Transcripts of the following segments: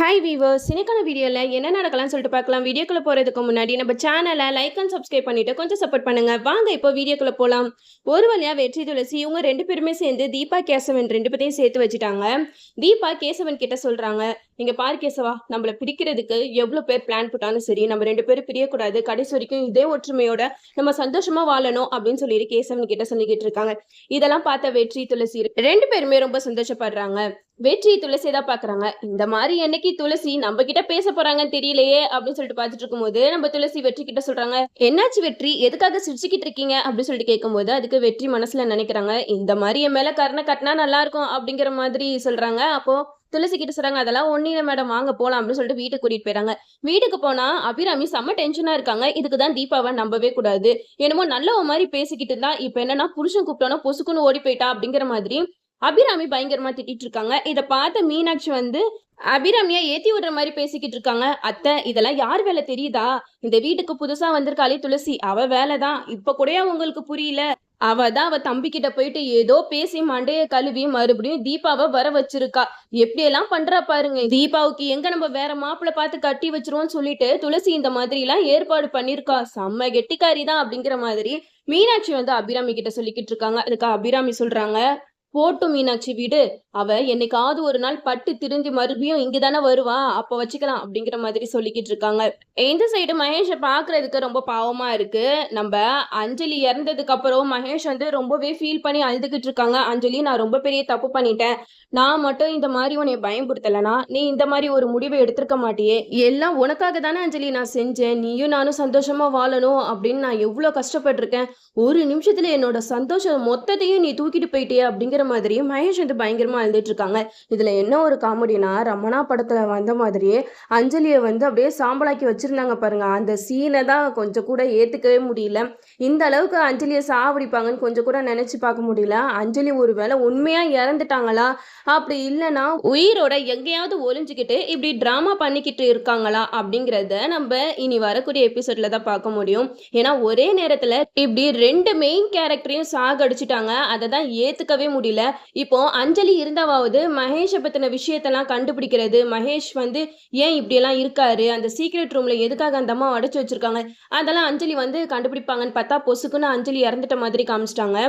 Hi viewers, இன்னைக்கான வீடியோவில் என்ன நடக்கலாம்னு சொல்லிட்டு பார்க்கலாம். வீடியோக்குள்ளே போகிறதுக்கு முன்னாடி நம்ம சேனலை லைக் அண்ட் சப்ஸ்கிரைப் பண்ணிட்டு கொஞ்சம் சப்போர்ட் பண்ணுங்க. வாங்க இப்போ வீடியோக்குள்ளே போகலாம். ஒரு வழியாக வெற்றி துளசி இவங்க ரெண்டு பேருமே சேர்ந்து தீபா கேசவன் ரெண்டு பேரையும் சேர்த்து வச்சுட்டாங்க. தீபா கேசவன் கிட்ட சொல்கிறாங்க, நீங்கள் பாரு கேசவா, நம்மளை பிரிக்கிறதுக்கு எவ்வளோ பேர் பிளான் போட்டாலும் சரி, நம்ம ரெண்டு பேரும் பிரியக்கூடாது, கடைசி வரைக்கும் இதே ஒற்றுமையோட நம்ம சந்தோஷமாக வாழணும் அப்படின்னு சொல்லிட்டு கேசவன் கிட்ட சொல்லிக்கிட்டு இருக்காங்க. இதெல்லாம் பார்த்த வெற்றி துளசி ரெண்டு பேருமே ரொம்ப சந்தோஷப்படுறாங்க. வெற்றி துளசி தான் பாக்குறாங்க. இந்த மாதிரி என்னைக்கு துளசி நம்ம கிட்ட பேச போறாங்கன்னு தெரியலையே அப்படின்னு சொல்லிட்டு பாத்துட்டு இருக்கும்போது நம்ம துளசி வெற்றி கிட்ட சொல்றாங்க, என்னாச்சு வெற்றி, எதுக்காக சிரிச்சுக்கிட்டு இருக்கீங்க அப்படின்னு சொல்லிட்டு கேட்கும்போது அதுக்கு வெற்றி மனசுல நினைக்கிறாங்க, இந்த மாதிரி என் மேல கருணை கட்டினா நல்லா இருக்கும் அப்படிங்கிற மாதிரி சொல்றாங்க. அப்போ துளசி கிட்ட சொல்றாங்க, அதெல்லாம் ஒன்னில மேடம், வாங்க போலாம் அப்படின்னு சொல்லிட்டு வீட்டுக்கு கூட்டிட்டு போயிறாங்க. வீட்டுக்கு போனா அபிராமி செம்ம டென்ஷனா இருக்காங்க. இதுக்குதான் தீபாவை நம்பவே கூடாது, என்னமோ நல்லவ மாதிரி பேசிக்கிட்டு இருந்தா இப்ப என்னன்னா புருஷன் கூப்பிட்டோன்னா பொசுக்குன்னு ஓடி போயிட்டா அப்படிங்கிற மாதிரி அபிராமி பயங்கரமா திட்டிட்டு இருக்காங்க. இதை பார்த்த மீனாட்சி வந்து அபிராமியா ஏத்தி விடுற மாதிரி பேசிக்கிட்டு இருக்காங்க. அத்தை, இதெல்லாம் யார் வேலை தெரியுதா? இந்த வீட்டுக்கு புதுசா வந்திருக்காளே துளசி, அவ வேலைதான். இப்ப கூட உங்களுக்கு புரியல? அவ தான் அவ தம்பி கிட்ட போயிட்டு ஏதோ பேசி மண்டைய கழுவி மறுபடியும் தீபாவை வர வச்சிருக்கா. எப்படி எல்லாம் பண்றா பாருங்க. தீபாவுக்கு எங்க நம்ம வேற மாப்பிள்ள பார்த்து கட்டி வச்சிருவோம்னு சொல்லிட்டு துளசி இந்த மாதிரி எல்லாம் ஏற்பாடு பண்ணிருக்கா. செம்ம கெட்டிக்காரி தான் அப்படிங்கிற மாதிரி மீனாட்சி வந்து அபிராமி கிட்ட சொல்லிக்கிட்டு இருக்காங்க. அதுக்கு அபிராமி சொல்றாங்க, போட்டும் மீனாட்சி வீடு, அவ என்னைக்காவது ஒரு நாள் பட்டு திருந்தி மறுபடியும் இங்கதானே வருவா, அப்ப வச்சுக்கலாம் அப்படிங்கிற மாதிரி சொல்லிக்கிட்டு இருக்காங்க. இந்த சைடு மகேஷை பாக்குறதுக்கு ரொம்ப பாவமா இருக்கு. நம்ம அஞ்சலி இறந்ததுக்கு அப்புறம் மகேஷ் வந்து ரொம்பவே ஃபீல் பண்ணி அழுதுகிட்டு இருக்காங்க. அஞ்சலி, நான் ரொம்ப பெரிய தப்பு பண்ணிட்டேன், நான் மட்டும் இந்த மாதிரி உன்னை பயன்படுத்தலைனா நீ இந்த மாதிரி ஒரு முடிவை எடுத்திருக்க மாட்டியே, எல்லாம் உனக்காக தானே அஞ்சலி நான் செஞ்சேன், நீயும் நானும் சந்தோஷமா வாழணும் அப்படின்னு நான் எவ்வளவு கஷ்டப்பட்டிருக்கேன், ஒரு நிமிஷத்துல என்னோட சந்தோஷம் மொத்தத்தையும் நீ தூக்கிட்டு போயிட்டே அப்படிங்கிற மாதிரி மகேஷ் வந்து பயங்கரமா எழுதிட்டு இருக்காங்க. இதுல என்ன ஒரு காமெடினா, ரமணா படத்துல வந்த மாதிரியே அஞ்சலியை வந்து அப்படியே சாம்பலாக்கி வச்சிருந்தாங்க பாருங்க. அந்த சீனை தான் கொஞ்சம் கூட ஏத்துக்கவே முடியல. இந்த அளவுக்கு அஞ்சலியை சாவடிப்பாங்கன்னு கொஞ்சம் கூட நினைச்சு பார்க்க முடியல. அஞ்சலி ஒருவேளை உண்மையா இறந்துட்டாங்களா, அப்படி இல்லைன்னா உயிரோட எங்கேயாவது ஒளிஞ்சுக்கிட்டு இப்படி டிராமா பண்ணிக்கிட்டு இருக்காங்களா அப்படிங்கிறத நம்ம இனி வரக்கூடிய எபிசோட்ல தான் பார்க்க முடியும். ஏன்னா ஒரே நேரத்துல இப்படி ரெண்டு மெயின் கேரக்டரையும் சாகடிச்சிட்டாங்க. அதை தான் ஏத்துக்கவே முடியல. இப்போ அஞ்சலி இருந்தாவது மகேஷை பத்தின விஷயத்தெல்லாம் கண்டுபிடிக்கிறது, மகேஷ் வந்து ஏன் இப்படி எல்லாம் இருக்காரு, அந்த சீக்ரெட் ரூம்ல எதுக்காக அந்த அம்மா அடைச்சு வச்சிருக்காங்க, அதெல்லாம் அஞ்சலி வந்து கண்டுபிடிப்பாங்கன்னு பார்த்தா பொசுக்குன்னு அஞ்சலி இறந்துட்ட மாதிரி காமிச்சிட்டாங்க.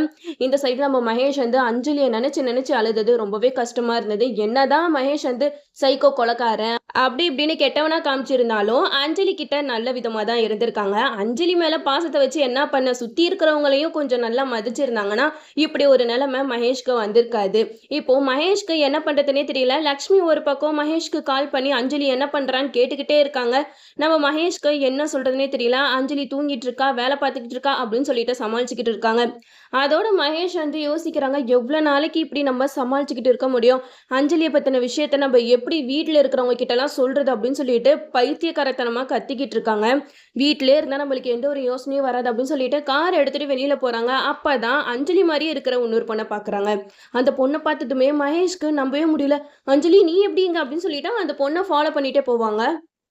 இந்த சைடு நம்ம மகேஷ் வந்து அஞ்சலியை நினைச்சு நினைச்சு அழுதது ரொம்பவே கஷ்டமா இருந்தது. என்னதான் மகேஷ் வந்து சைக்கோ கொலைக்காரன் அப்படி இப்படின்னு கெட்டவனா காமிச்சிருந்தாலும் அஞ்சலி கிட்ட நல்ல விதமா தான் இருந்திருக்காங்க. அஞ்சலி மேல பாசத்தை வச்சு என்ன பண்ண, சுத்தி இருக்கிறவங்களையும் கொஞ்சம் நல்லா மதிச்சிருந்தாங்கன்னா இப்படி ஒரு நிலைமை மகேஷ்க்கு வந்திருக்காது. இப்போ மகேஷ்க்கு என்ன பண்றதுன்னே தெரியல. லக்ஷ்மி ஒரு பக்கம் மகேஷ்க்கு கால் பண்ணி அஞ்சலி என்ன பண்றான்னு கேட்டுக்கிட்டே இருக்காங்க. நம்ம மகேஷ்க்கு என்ன சொல்றதுன்னே தெரியல. அஞ்சலி தூங்கிட்டு இருக்கா, வேலை பார்த்துக்கிட்டு இருக்கா அப்படின்னு சொல்லிட்டு சமாளிச்சுக்கிட்டு இருக்காங்க. அதோட மகேஷ் வந்து யோசிக்கிறாங்க, எவ்வளவு நாளைக்கு இப்படி நம்ம சமாளிச்சுக்கிட்டு இருக்க முடியும், அஞ்சலியை பத்தின விஷயத்த நம்ம எப்படி வீட்டுல இருக்கிறவங்க கிட்ட எல்லாம் சொல்றது அப்படின்னு சொல்லிட்டு பைத்தியக்காரத்தனமா கத்திக்கிட்டு இருக்காங்க. வீட்டிலே இருந்தா நம்மளுக்கு எந்த ஒரு யோசனையும் வராது அப்படின்னு சொல்லிட்டு கார் எடுத்துட்டு வெளியில போறாங்க. அப்பதான் அஞ்சலி மாதிரி இருக்கிற இன்னொரு பொண்ணை பாக்குறாங்க. அந்த பொண்ணை பார்த்ததுமே மகேஷ்க்கு நம்பவே முடியல. அஞ்சலி, நீ எப்படிங்க அப்படின்னு சொல்லிட்டு அந்த பொண்ணை ஃபாலோ பண்ணிட்டே போவாங்க.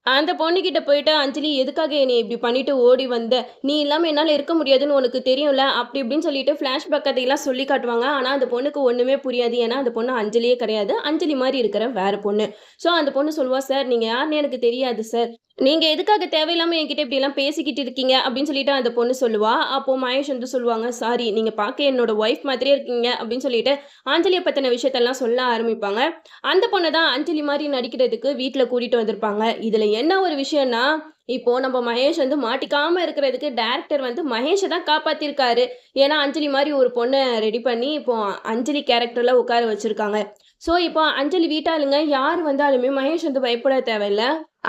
அந்த பொண்ணுகிட்ட போயிட்டு, அஞ்சலி, எதுக்காக என்னை இப்படி பண்ணிட்டு ஓடி வந்த, நீ இல்லாமல் என்னால் இருக்க முடியாதுன்னு உனக்கு தெரியும்ல அப்படி இப்படின்னு சொல்லிட்டு ஃப்ளாஷ்பேக் கதையெல்லாம் சொல்லி காட்டுவாங்க. ஆனால் அந்த பொண்ணுக்கு ஒன்றுமே புரியாது. ஏன்னா அந்த பொண்ணு அஞ்சலியே கிடையாது, அஞ்சலி மாதிரி இருக்கிற வேற பொண்ணு. ஸோ அந்த பொண்ணு சொல்லுவா, சார் நீங்கள் யாருன்னு எனக்கு தெரியாது சார், நீங்க எதுக்காக தேவையில்லாம என்கிட்ட இப்படி எல்லாம் பேசிக்கிட்டு இருக்கீங்க அப்படின்னு சொல்லிட்டு அந்த பொண்ணு சொல்லுவா. அப்போ மகேஷ் வந்து சொல்லுவாங்க, சாரி, நீங்க பார்க்க என்னோட ஒய்ஃப் மாதிரியே இருக்கீங்க அப்படின்னு சொல்லிட்டு அஞ்சலியை பத்தின விஷயத்தெல்லாம் சொல்ல ஆரம்பிப்பாங்க. அந்த பொண்ணை தான் அஞ்சலி மாதிரி நடிக்கிறதுக்கு வீட்டுல கூட்டிட்டு வந்திருப்பாங்க. இதுல என்ன ஒரு விஷயம்னா, இப்போ நம்ம மகேஷ் வந்து மாட்டிக்காம இருக்கிறதுக்கு டைரக்டர் வந்து மகேஷை தான் காப்பாத்திருக்காரு. ஏன்னா அஞ்சலி மாதிரி ஒரு பொண்ணை ரெடி பண்ணி இப்போ அஞ்சலி கேரக்டர்ல உட்கார வச்சிருக்காங்க. ஸோ இப்போ அஞ்சலி வீட்டாளுங்க யார் வந்தாலுமே மகேஷ் வந்து பயப்பட தேவையில்ல.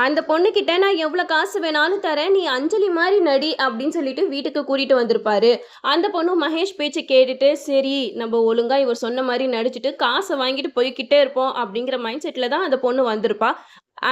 அந்த பொண்ணுக்கிட்ட நான் எவ்வளோ காசு வேணாலும் தரேன், நீ அஞ்சலி மாதிரி நடி அப்படின்னு சொல்லிட்டு வீட்டுக்கு கூட்டிட்டு வந்திருப்பாரு. அந்த பொண்ணு மகேஷ் பேச்சை கேட்டுட்டு, சரி நம்ம ஒழுங்கா இவர் சொன்ன மாதிரி நடிச்சுட்டு காசை வாங்கிட்டு போய்கிட்டே இருப்போம் அப்படிங்கிற மைண்ட் செட்டில் தான் அந்த பொண்ணு வந்திருப்பா.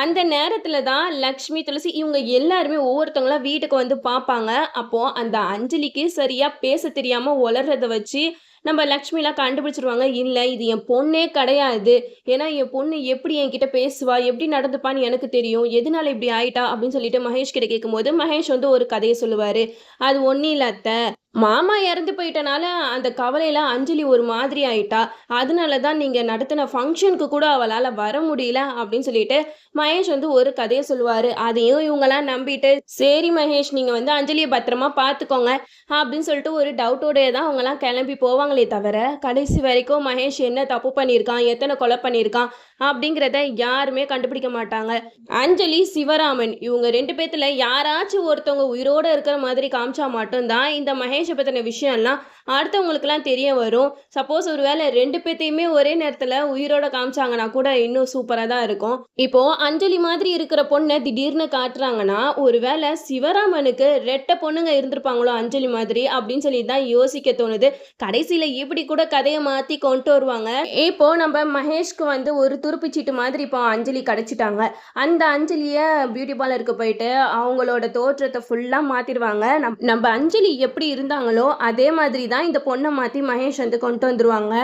அந்த நேரத்துல தான் லக்ஷ்மி, துளசி இவங்க எல்லாருமே ஒவ்வொருத்தவங்களா வீட்டுக்கு வந்து பார்ப்பாங்க. அப்போ அந்த அஞ்சலிக்கு சரியா பேச தெரியாம உளறத வச்சு நம்ம லக்ஷ்மிலாம் கண்டுபிடிச்சிருவாங்க, இல்லை இது என் பொண்ணே கிடையாது, ஏன்னா என் பொண்ணு எப்படி என்கிட்ட பேசுவா, எப்படி நடந்துப்பான்னு எனக்கு தெரியும், எதனால இப்படி ஆயிட்டா அப்படின்னு சொல்லிட்டு மகேஷ் கிட்ட கேட்கும்போது மகேஷ் வந்து ஒரு கதையை சொல்லுவாரு. அது ஒன்றும் இல்லை அத்தை, மாமா இறந்து போயிட்டனால அந்த கவலையில அஞ்சலி ஒரு மாதிரி ஆயிட்டா. அதனால தான் நீங்க நடத்தின ஃபங்ஷனுக்கு கூட அவளால வர முடியல அப்படின்னு சொல்லிட்டு மகேஷ் வந்து ஒரு கதைய சொல்லுவாரு. அதையும் இவங்கலாம் நம்பிட்டு, "சரி மகேஷ், நீங்க வந்து அஞ்சலிய பத்திரமா பார்த்துக்கோங்க" அப்படின்னு சொல்லிட்டு ஒரு டவுட்டோடயே தான் அவங்கலாம் கிளம்பி போவாங்களே தவிர, கடைசி வரைக்கும் மகேஷ் என்ன தப்பு பண்ணியிருக்கான், எத்தன கொலை பண்ணியிருக்கான் அப்படிங்கிறத யாருமே கண்டுபிடிக்க மாட்டாங்க. அஞ்சலி, சிவராமன் இவங்க 2 பேத்துல யாராச்சும் ஒருத்தவங்க உயிரோட இருக்கிற மாதிரி காமிச்சா மட்டும் தான் இந்த மகேஷ பத்தின விஷயம்லாம் அடுத்தவங்களுக்குலாம் தெரிய வரும். சப்போஸ் ஒரு வேளை 2 பேத்தையுமே ஒரே நேரத்துல உயிரோட காமிச்சாங்கன்னா கூட இன்னும் சூப்பரா தான் இருக்கும். இப்போ அஞ்சலி மாதிரி இருக்கிற பொண்ண திடீர்னு காட்டுறாங்கன்னா, ஒரு வேளை சிவராமனுக்கு ரெட்ட பொண்ணுங்க இருந்திருப்பாங்களோ அஞ்சலி மாதிரி அப்படின்னு சொல்லி தான் யோசிக்க தோணுது. கடைசியில இப்படி கூட கதைய மாத்தி கொண்டு வருவாங்க. இப்போ நம்ம மகேஷ்க்கு வந்து ஒரு துருப்புச்சீட்டு மாதிரி இப்போ அஞ்சலி கிடைச்சிட்டாங்க. அந்த அஞ்சலிய பியூட்டி பார்லருக்கு போயிட்டு அவங்களோட தோற்றத்த ஃபுல்லா மாத்திருவாங்க. நம்ப அஞ்சலி எப்படி இருந்தாங்களோ, அதே மாதிரி தான் இந்த பொண்ண மாத்தி மகேஷ் வந்து கொண்டு வந்துருவாங்க.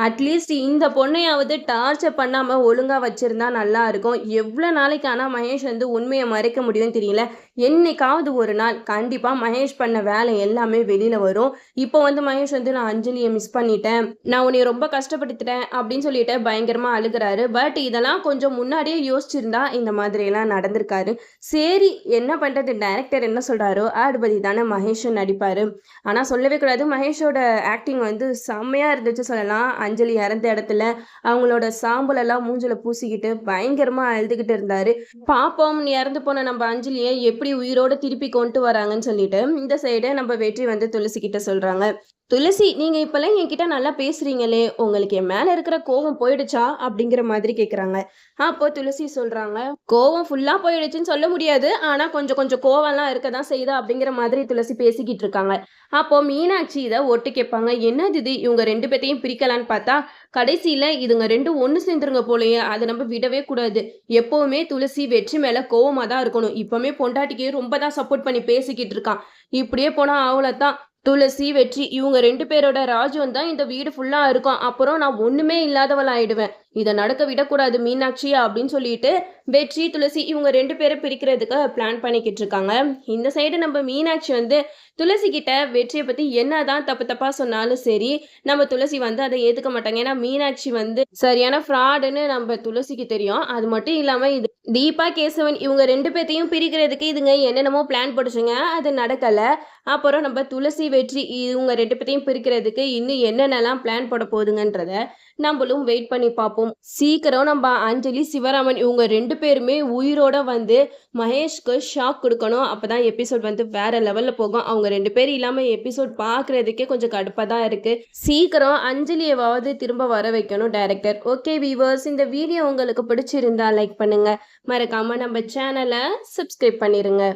அட்லீஸ்ட் இந்த பொண்ணையாவது டார்ச்சர் பண்ணாம ஒழுங்கா வச்சிருந்தா நல்லா இருக்கும். எவ்வளோ நாளைக்கு ஆனா மகேஷ் வந்து உண்மைய மறைக்க முடியும்னு தெரியல. என்னைக்காவது ஒரு நாள் கண்டிப்பா மகேஷ் பண்ண வேலை எல்லாமே வெளியில வரும். இப்போ வந்து மகேஷ் வந்து நான் அஞ்சலிய மிஸ் பண்ணிட்டேன். நான் உன்னைய ரொம்ப கஷ்டப்படுத்திட்டேன் அப்படின்னு சொல்லிட்டு பயங்கரமா அழுகுறாரு. பட் இதெல்லாம் கொஞ்சம் முன்னாடியே யோசிச்சிருந்தா இந்த மாதிரியெல்லாம் நடந்திருக்காது. சரி, என்ன பண்றது, டைரக்டர் என்ன சொல்றாரோ அதுபடி தானே மகேஷும் நடிப்பாரு. ஆனா சொல்லவே கூடாது, மகேஷோட ஆக்டிங் வந்து செம்மையா இருந்துச்சு சொல்லலாம். அஞ்சலி இறந்த இடத்துல அவங்களோட சாம்பல் எல்லாம் மூஞ்சில பூசிக்கிட்டு பயங்கரமா அழுதுகிட்டு இருந்தாரு. பாப்போம் இறந்து போன நம்ம அஞ்சலியை எப்படி உயிரோட திருப்பி கொண்டு வராங்கன்னு சொல்லிட்டு இந்த சைடு நம்ம வெற்றி வந்து துளசி கிட்ட சொல்றாங்க. துளசி, நீங்க இப்பெல்லாம் என்கிட்ட நல்லா பேசுறீங்களே, உங்களுக்கு என் மேல இருக்கிற கோவம் போயிடுச்சா அப்படிங்கிற மாதிரி கேக்குறாங்க. அப்போ துளசி சொல்றாங்க, கோவம் ஃபுல்லா போயிடுச்சுன்னு சொல்ல முடியாது, ஆனா கொஞ்சம் கொஞ்சம் கோவம்லாம் இருக்கதான் செய்யுது அப்படிங்கிற மாதிரி துளசி பேசிக்கிட்டு இருக்காங்க. அப்போ மீனாட்சி இதை ஒட்டு கேட்பாங்க. என்னது இது, இவங்க 2 பேத்தையும் பிரிக்கலான்னு பார்த்தா கடைசியில இதுங்க 2 ஒண்ணு சேர்ந்துருங்க போலயே, அதை நம்ம விடவே கூடாது. எப்பவுமே துளசி வெற்றி மேல கோவமா தான் இருக்கணும். இப்பவுமே பொண்டாட்டிக்கு ரொம்ப தான் சப்போர்ட் பண்ணி பேசிக்கிட்டு இருக்கான். இப்படியே போனா அவ்வளவுதான். துளசி, வெற்றி இவங்க 2 பேரோட ராஜ்யம் தான் இந்த வீடு ஃபுல்லா இருக்கும். அப்புறம் நான் ஒண்ணுமே இல்லாதவள் ஆயிடுவேன். இதை நடக்க விடக்கூடாது மீனாட்சி அப்படின்னு சொல்லிட்டு வெற்றி, துளசி இவங்க 2 பேரை பிரிக்கிறதுக்கு பிளான் பண்ணிக்கிட்டு இருக்காங்க. இந்த சைடு நம்ம மீனாட்சி வந்து துளசி கிட்ட வெற்றியை பத்தி என்னதான் தப்பு தப்பா சொன்னாலும் சரி, நம்ம துளசி வந்து அதை ஏத்துக்க மாட்டாங்க. ஏன்னா மீனாட்சி வந்து சரியான ஃப்ராடுன்னு நம்ம துளசிக்கு தெரியும். அது மட்டும் இல்லாம இது தீபா, கேசவன் இவங்க 2 பேத்தையும் பிரிக்கிறதுக்கு இதுங்க என்னென்னமோ பிளான் போட்டுச்சுங்க. அது நடக்கல. அப்புறம் நம்ம துளசி, வெற்றி இவங்க 2 பேத்தையும் பிரிக்கிறதுக்கு இன்னும் என்னென்னலாம் பிளான் போட போகுதுங்கன்றத நம்மளும் வெயிட் பண்ணி பார்ப்போம். சீக்கிரம் நம்ம அஞ்சலி, சிவராமன் இவங்க 2 பேருமே உயிரோட வந்து மகேஷ்க்கு ஷாக் கொடுக்கணும். அப்பதான் எபிசோட் வந்து வேற லெவல்ல போகும். அவங்க 2 பேரும் இல்லாம எபிசோட் பார்க்கறதுக்கே கொஞ்சம் கடுப்பா தான் இருக்கு. சீக்கிரம் அஞ்சலியவாவது திரும்ப வர வைக்கணும் டைரக்டர். ஓகே வீவர்ஸ், இந்த வீடியோ உங்களுக்கு பிடிச்சிருந்தா லைக் பண்ணுங்க. மறக்காம நம்ம சேனலை சப்ஸ்கிரைப் பண்ணிருங்க.